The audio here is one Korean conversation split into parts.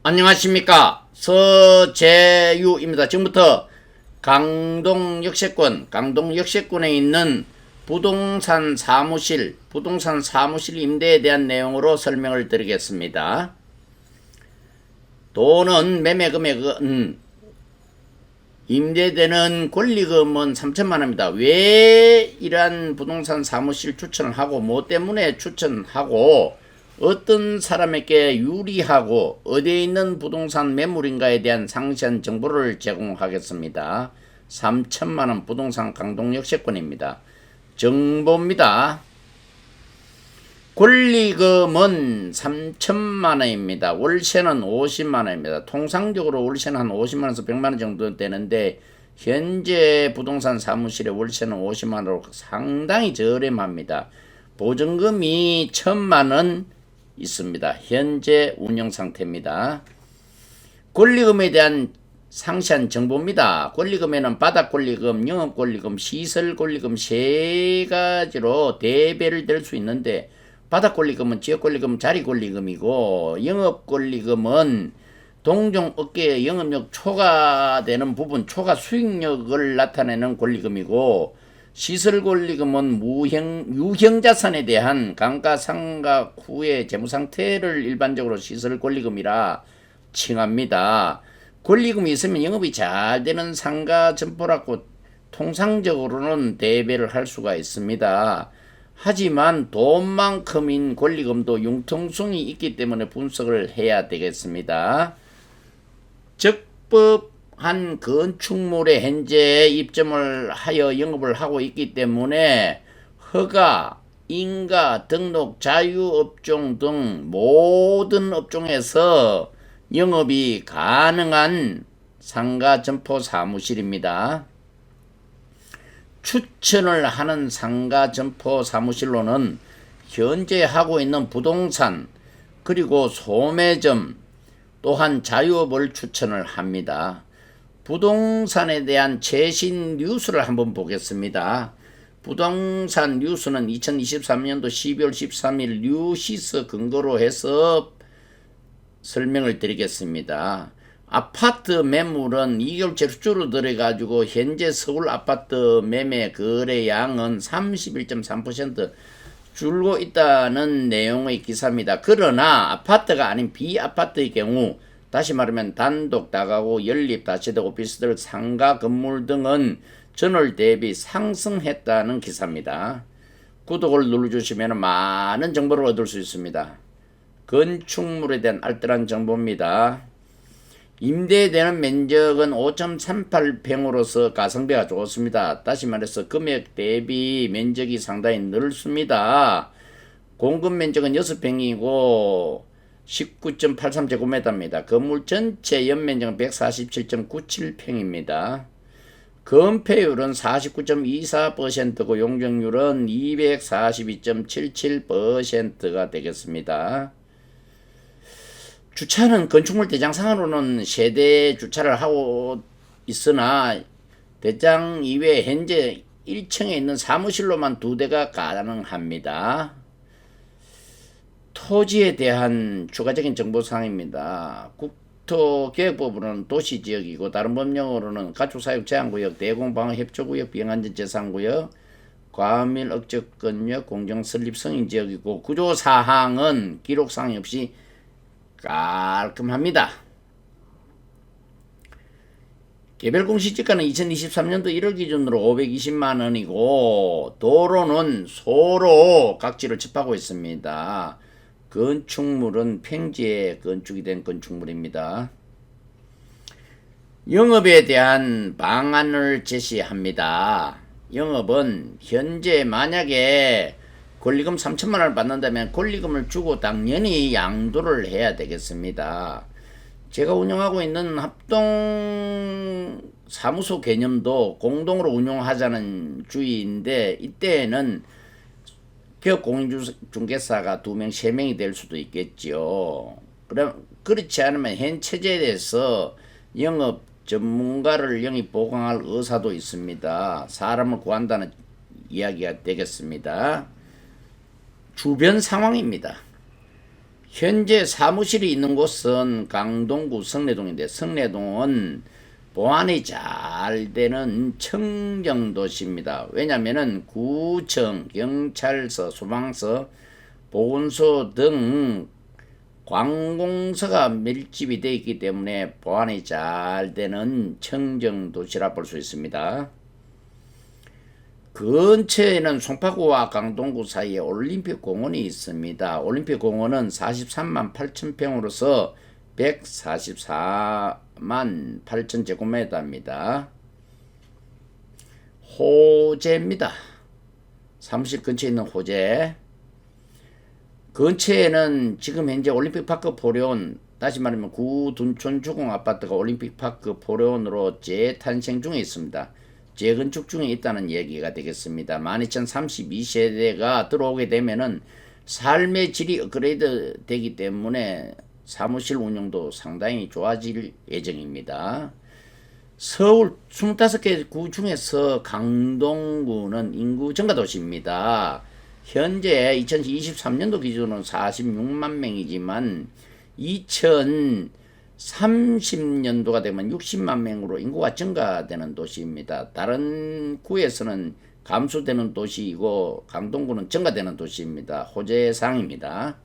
안녕하십니까, 서재유입니다. 지금부터 강동 역세권에 있는 부동산 사무실 임대에 대한 내용으로 설명을 드리겠습니다. 돈은 매매 금액은 임대되는 권리금은 3천만원입니다. 왜 이러한 부동산 사무실 추천을 하고, 뭐 때문에 추천하고, 어떤 사람에게 유리하고 어디에 있는 부동산 매물인가에 대한 상세한 정보를 제공하겠습니다. 3천만원 부동산 강동 역세권입니다. 정보입니다. 권리금은 3천만원입니다. 월세는 50만원입니다. 통상적으로 월세는 한 50만원에서 100만원 정도 되는데, 현재 부동산 사무실의 월세는 50만원으로 상당히 저렴합니다. 보증금이 1,000만원 있습니다. 현재 운영 상태입니다. 권리금에 대한 상세한 정보입니다. 권리금에는 바닥권리금, 영업권리금, 시설권리금 세 가지로 대배를 될 수 있는데, 바닥권리금은 지역권리금, 자리권리금이고, 영업권리금은 동종업계의 영업력 초과되는 부분, 초과 수익력을 나타내는 권리금이고, 시설권리금은 유형자산에 대한 감가상각 후의 재무상태를 일반적으로 시설권리금이라 칭합니다. 권리금이 있으면 영업이 잘 되는 상가 점포라고 통상적으로는 대배를 할 수가 있습니다. 하지만 돈만큼인 권리금도 융통성이 있기 때문에 분석을 해야 되겠습니다. 적법한 건축물에 현재 입점을 하여 영업을 하고 있기 때문에 허가, 인가, 등록, 자유업종 등 모든 업종에서 영업이 가능한 상가 점포 사무실입니다. 추천을 하는 상가 점포 사무실로는 현재 하고 있는 부동산, 그리고 소매점, 또한 자유업을 추천을 합니다. 부동산에 대한 최신 뉴스를 한번 보겠습니다. 부동산 뉴스는 2023년도 12월 13일 뉴시스 근거로 해서 설명을 드리겠습니다. 아파트 매물은 2개월째 줄어들어가지고 현재 서울 아파트 매매 거래량은 31.3% 줄고 있다는 내용의 기사입니다. 그러나 아파트가 아닌 비아파트의 경우, 다시 말하면 단독, 다가구, 연립, 다세대 오피스텔, 상가 건물 등은 전월 대비 상승했다는 기사입니다. 구독을 눌러주시면 많은 정보를 얻을 수 있습니다. 건축물에 대한 알뜰한 정보입니다. 임대되는 면적은 5.38평으로서 가성비가 좋습니다. 다시 말해서 금액 대비 면적이 상당히 넓습니다. 공급 면적은 6평이고 19.83제곱미터입니다. 건물 전체 연면적은 147.97평입니다. 건폐율은 49.24%고 용적률은 242.77%가 되겠습니다. 주차는 건축물 대장상으로는 세대 주차를 하고 있으나, 대장 이외에 현재 1층에 있는 사무실로만 2대가 가능합니다. 토지에 대한 추가적인 정보사항입니다. 국토개혁법으로는 도시지역이고, 다른 법령으로는 가축사육제한구역, 대공방어협조구역, 비행안전재산구역, 과밀 억적권역, 공정설립승인지역이고, 구조사항은 기록사항이 없이 깔끔합니다. 개별공시지가는 2023년도 1월 기준으로 520만원이고, 도로는 소로 각지를 접하고 있습니다. 건축물은 평지에 건축이 된 건축물입니다. 영업에 대한 방안을 제시합니다. 영업은 현재 만약에 권리금 3천만원을 받는다면 권리금을 주고 당연히 양도를 해야 되겠습니다. 제가 운영하고 있는 합동 사무소 개념도 공동으로 운영하자는 주의인데, 이때에는 기업공인중개사가 2명, 3명이 될 수도 있겠죠. 그렇지 않으면 현 체제에 대해서 영업 전문가를 영입 보강할 의사도 있습니다. 사람을 구한다는 이야기가 되겠습니다. 주변 상황입니다. 현재 사무실이 있는 곳은 강동구 성내동인데 성내동은 보안이 잘 되는 청정도시입니다. 왜냐면은 구청, 경찰서, 소방서, 보건소 등 관공서가 밀집이 되어 있기 때문에 보안이 잘 되는 청정도시라 볼 수 있습니다. 근처에는 송파구와 강동구 사이에 올림픽공원이 있습니다. 올림픽공원은 43만 8천 평으로서 144만 8천 제곱미터입니다. 호재입니다. 사무실 근처에 있는 호재. 근처에는 지금 현재 올림픽파크 포레온, 다시 말하면 구둔촌 주공 아파트가 올림픽파크 포레온으로 재탄생 중에 있습니다. 재건축 중에 있다는 얘기가 되겠습니다. 12032세대가 들어오게 되면은 삶의 질이 업그레이드 되기 때문에 사무실 운영도 상당히 좋아질 예정입니다. 서울 25개 구 중에서 강동구는 인구 증가 도시입니다. 현재 2023년도 기준으로 46만 명이지만 2030년도가 되면 60만 명으로 인구가 증가되는 도시입니다. 다른 구에서는 감소되는 도시이고 강동구는 증가되는 도시입니다. 호재사항입니다.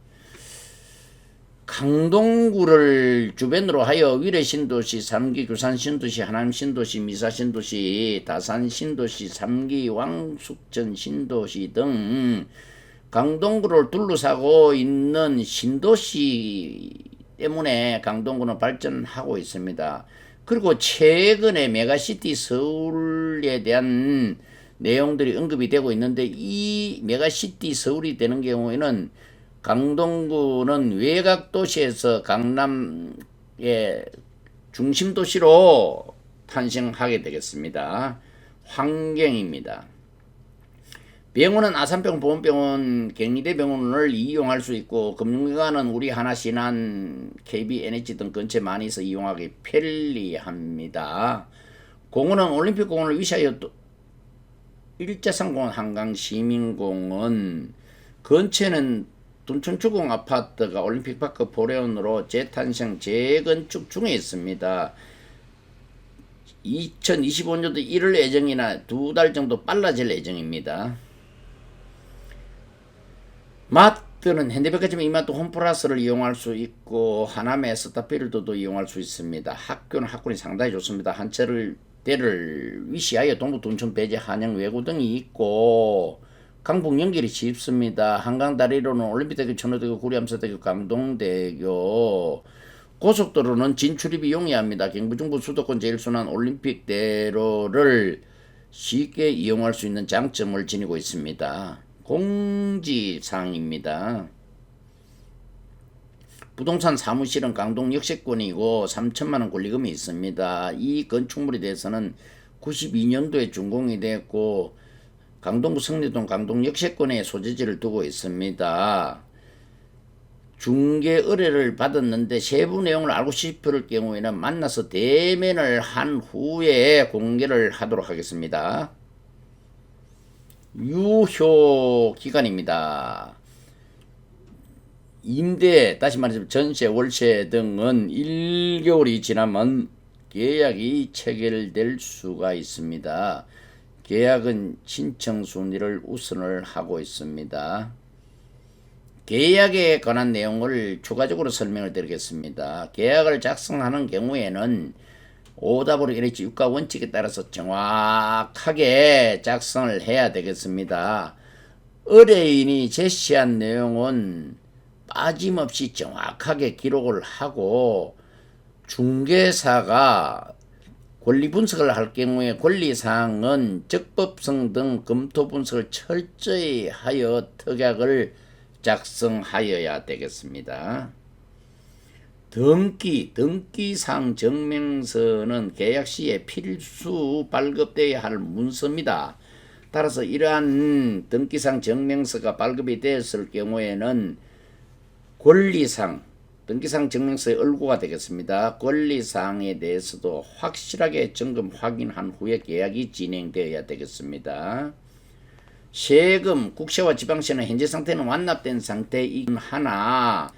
강동구를 주변으로 하여 위례신도시, 3기 규산신도시, 하남신도시, 미사신도시, 다산신도시, 3기 왕숙전신도시 등 강동구를 둘러싸고 있는 신도시 때문에 강동구는 발전하고 있습니다. 그리고 최근에 메가시티 서울에 대한 내용들이 언급이 되고 있는데 이 메가시티 서울이 되는 경우에는 강동구는 외곽도시에서 강남의 중심도시로 탄생하게 되겠습니다. 환경입니다. 병원은 아산병원, 보건병원, 경희대병원을 이용할 수 있고 금융기관은 우리 하나신한, KBNH 등 근처에 많이 있어 이용하기 편리합니다. 공원은 올림픽공원을 위시하여 일제상공원, 한강시민공원, 근처에는 둔촌주공 아파트가 올림픽파크 포레온으로 재탄생, 재건축 중에 있습니다. 2025년도 1월 예정이나 2달 정도 빨라질 예정입니다. 마트는 현대백화점 이마트 홈플러스를 이용할 수 있고 하남의 스타필드도 이용할 수 있습니다. 학교는 학군이 상당히 좋습니다. 한철대를 위시하여 동부 둔촌 배제 한양 외고 등이 있고 강북 연결이 쉽습니다. 한강다리로는 올림픽대교, 천호대교, 구리암사대교, 강동대교, 고속도로는 진출입이 용이합니다. 경부중부 수도권 제1순환 올림픽대로를 쉽게 이용할 수 있는 장점을 지니고 있습니다. 공지사항입니다. 부동산 사무실은 강동 역세권이고 3천만원 권리금이 있습니다. 이 건축물에 대해서는 92년도에 준공이 됐고 강동구 성내동 강동 역세권에 소재지를 두고 있습니다. 중개 의뢰를 받았는데 세부 내용을 알고 싶을 경우에는 만나서 대면을 한 후에 공개를 하도록 하겠습니다. 유효 기간입니다. 임대, 다시 말해서 전세, 월세 등은 1개월이 지나면 계약이 체결될 수가 있습니다. 계약은 신청 순위를 우선을 하고 있습니다. 계약에 관한 내용을 추가적으로 설명을 드리겠습니다. 계약을 작성하는 경우에는 OWLH 유가 원칙에 따라서 정확하게 작성을 해야 되겠습니다. 의뢰인이 제시한 내용은 빠짐없이 정확하게 기록을 하고 중개사가 권리 분석을 할 경우에 권리사항은 적법성 등 검토 분석을 철저히 하여 특약을 작성하여야 되겠습니다. 등기상 증명서는 계약 시에 필수 발급되어야 할 문서입니다. 따라서 이러한 등기상 증명서가 발급이 되었을 경우에는 등기상 증명서의 을구가 되겠습니다. 권리사항에 대해서도 확실하게 점검 확인한 후에 계약이 진행되어야 되겠습니다. 세금, 국세와 지방세는 현재 상태는 완납된 상태이긴 하나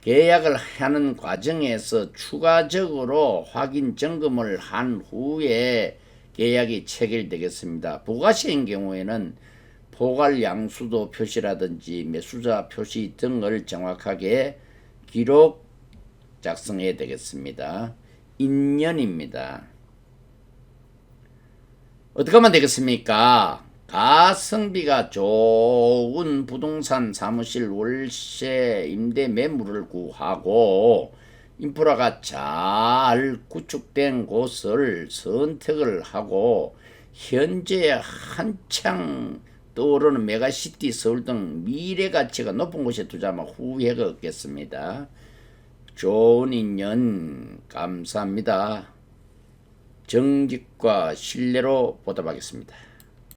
계약을 하는 과정에서 추가적으로 확인 점검을 한 후에 계약이 체결되겠습니다. 부가세인 경우에는 포괄 양수도 표시라든지 매수자 표시 등을 정확하게 기록 작성해야 되겠습니다. 인연입니다. 어떻게 하면 되겠습니까? 가성비가 좋은 부동산 사무실 월세 임대 매물을 구하고 인프라가 잘 구축된 곳을 선택을 하고 현재 한창 떠오르는 메가시티 서울 등 미래 가치가 높은 곳에 투자하면 후회가 없겠습니다. 좋은 인연 감사합니다. 정직과 신뢰로 보답하겠습니다.